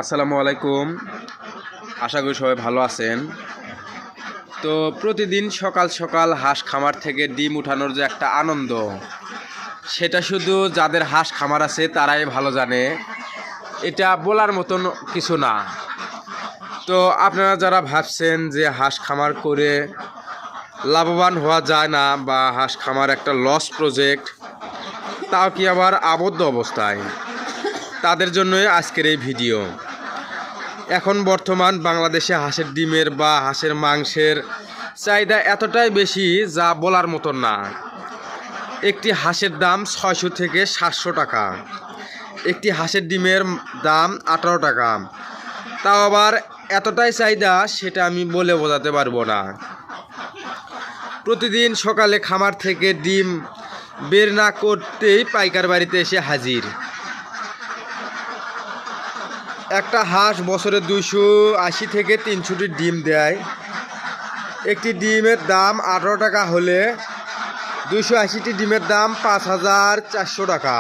আসসালামু আলাইকুম। আশা করি সবাই ভালো আছেন। তো প্রতিদিন সকাল সকাল হাঁস খামার থেকে ডিম উঠানোর যে একটা আনন্দ, সেটা শুধু যাদের হাঁস খামার আছে তারাই ভালো জানে। এটা বলার মতন কিছু না। তো আপনারা যারা ভাবছেন যে হাঁস খামার করে লাভবান হওয়া যায় না বা হাঁস খামার একটা লস প্রজেক্ট, তাও কি আবার আবদ্ধ অবস্থায়, তাদের জন্যই আজকের এই ভিডিও। এখন বর্তমান বাংলাদেশে হাঁসের ডিমের বা হাঁসের মাংসের চাহিদা এতটাই বেশি যা বলার মতন না। একটি হাঁসের দাম 600 থেকে 700 টাকা, একটি হাঁসের ডিমের দাম 18 টাকা। তাও আবার এতটাই চাহিদা সেটা আমি বলে বোঝাতে পারবো না। প্রতিদিন সকালে খামার থেকে ডিম বের না করতেই পাইকার বাড়িতে এসে হাজির। একটা হাঁস বছরে 280 থেকে 300টি ডিম দেয়। একটি ডিমের দাম 18 টাকা হলে 280টি ডিমের দাম 5400 টাকা।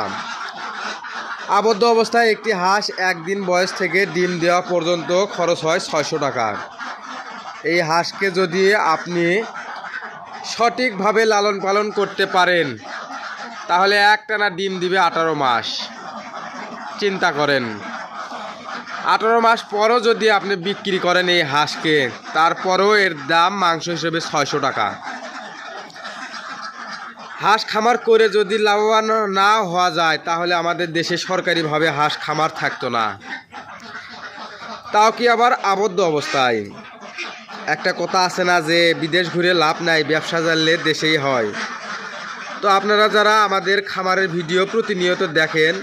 আবদ্ধ অবস্থায় একটি হাঁস একদিন বয়স থেকে ডিম দেওয়া পর্যন্ত খরচ হয় 600 টাকা। এই হাঁসকে যদি আপনি সঠিকভাবে লালন পালন করতে পারেন তাহলে একটানা ডিম দিবে 18 মাস। চিন্তা করেন, 18 মাস পরও যদি আপনি বিক্রি করেন এই হাঁসকে, তারপরও এর দাম মাংস হিসেবে 600 টাকা। হাঁস খামার করে যদি লাভবান না হওয়া যায় তাহলে আমাদের দেশে সরকারিভাবে হাঁস খামার থাকতো না, তাও কি আবার আবদ্ধ অবস্থায়। একটা কথা আছে না যে বিদেশ ঘুরে লাভ নাই, ব্যবসা জানলে দেশেই হয়। তো আপনারা যারা আমাদের খামারের ভিডিও প্রতিনিয়ত দেখেন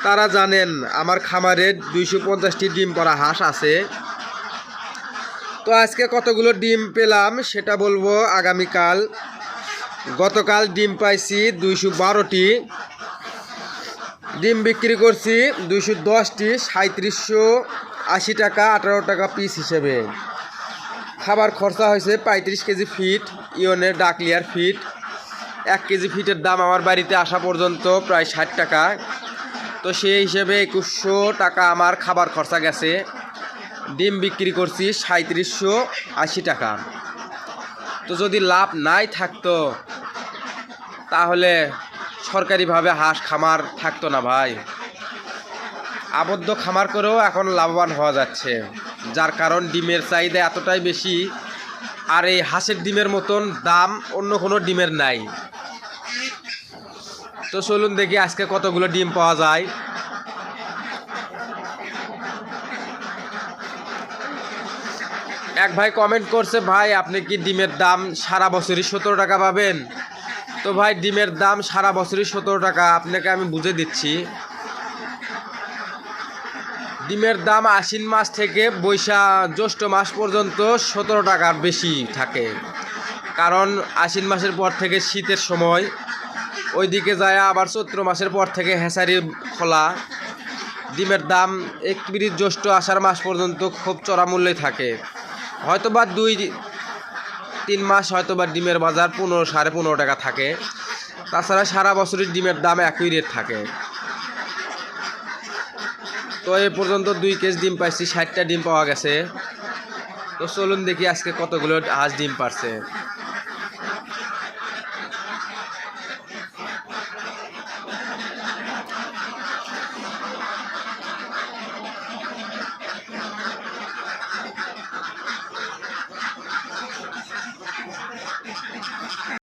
তারা জানেন আমার খামারে 250টি ডিম পাড়া হাঁস আছে। তো আজকে কতগুলো ডিম পেলাম সেটা বলবো আগামীকাল। গতকাল ডিম পাইছি 212টি, ডিম বিক্রি করছি 210টি, 3780 টাকা, 18 টাকা পিস হিসেবে। খাবার খরচা হয়েছে 35 কেজি ফিট, ইওনের ডাকলিয়ার ফিট। 1 কেজি ফিটের দাম আমার বাড়িতে আসা পর্যন্ত প্রায় 60 টাকা। তো সেই হিসেবে 2100 টাকা আমার খাবার খরচা গেছে। ডিম বিক্রি করছি 3780 টাকা। তো যদি লাভ নাই থাকতো তাহলে সরকারিভাবে হাঁস খামার থাকতো না ভাই। আবদ্ধ খামার করেও এখন লাভবান হওয়া যাচ্ছে, যার কারণ ডিমের চাহিদা এতটাই বেশি। আর এই হাঁসের ডিমের মতন দাম অন্য কোনো ডিমের নাই। তো চলুন দেখি আজকে কতগুলো ডিম পাওয়া যায়। এক ভাই কমেন্ট করছে, ভাই আপনি কি ডিমের দাম সারা বছরই 17 টাকা পাবেন? তো ভাই ডিমের দাম সারা বছরই 17 টাকা আপনাকে আমি বুঝে দিচ্ছি। ডিমের দাম আশ্বিন মাস থেকে জ্যৈষ্ঠ মাস পর্যন্ত 17 টাকার বেশি থাকে। কারণ আশ্বিন মাসের পর থেকে শীতের সময়, ওইদিকে যায় আবার চৈত্র মাসের পর থেকে হেঁচারি খোলা। ডিমের দাম 31 জ্যৈষ্ঠ আষাঢ় মাস পর্যন্ত খুব চড়া মূল্যে থাকে। হয়তোবা 2-3 মাস হয়তোবা ডিমের বাজার 15-15.5 টাকা থাকে। তাছাড়া সারা বছরই ডিমের দাম একই রেট থাকে। তো এ পর্যন্ত 2 কেজি ডিম পাইছি, 60টা ডিম পাওয়া গেছে। তো চলুন দেখি আজকে কতগুলো হাঁস ডিম পারছে।